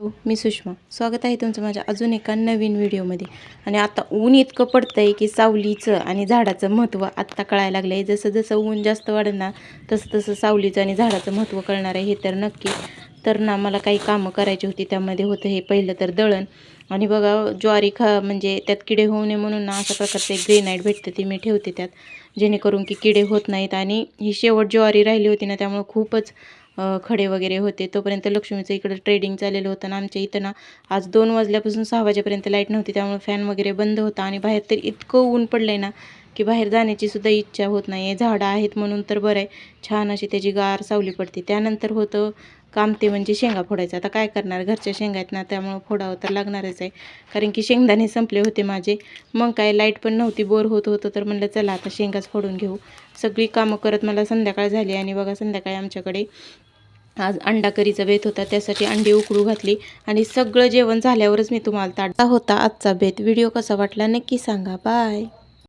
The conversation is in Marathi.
मी सुषमा. स्वागत आहे तुमचं माझ्या अजून एका नवीन व्हिडिओमध्ये. आणि आता ऊन इतकं पडतं आहे की सावलीचं आणि झाडाचं महत्त्व आत्ता कळायला लागलं आहे. जसं जसं ऊन जास्त वाढेल ना तसं तसं सावलीचं आणि झाडाचं महत्त्व कळणार आहे हे तर नक्की. तर ना मला काही कामं करायची होती, त्यामध्ये होतं हे पहिलं तर दळण. आणि बघा ज्वारी म्हणजे त्यात किडे होऊ नये म्हणून ना अशा प्रकारचं एक ग्रेनाईट भेटते, ती मी ठेवते त्यात, जेणेकरून की किडे होत नाहीत. आणि ही शेवट ज्वारी राहिली होती ना त्यामुळं खूपच खडे वगैरे होते. तोपर्यंत लक्ष्मीचं इकडं ट्रेडिंग चाललेलं होतं आणि आमच्या इथं ना आज 2 वाजल्यापासून 6 वाजेपर्यंत लाईट नव्हती, त्यामुळे फॅन वगैरे बंद होता. आणि बाहेर तर इतकं ऊन पडलं आहे ना की बाहेर जाण्याची सुद्धा इच्छा होत नाही आहे. झाडं आहेत म्हणून तर बरं आहे, छान अशी त्याची गार सावली पडते. त्यानंतर होतं काम ते म्हणजे शेंगा फोडायचं. आता काय करणार, घरच्या शेंगा आहेत ना त्यामुळं फोडावं तर लागणारच आहे, कारण की शेंगदाणे संपले होते माझे. मग काय लाईट पण नव्हती, बोर होत होतं, तर म्हणलं चला आता शेंगाच फोडून घेऊ. सगळी कामं करत मला संध्याकाळ झाली. आणि बघा संध्याकाळी आमच्याकडे आज अंडा करीचा बेत होता, त्यासाठी अंडी उकडू घातली. आणि सगळं जेवण झाल्यावरच मी तुम्हाला ताट होता आजचा बेत. व्हिडिओ कसा वाटला नक्की सांगा. बाय.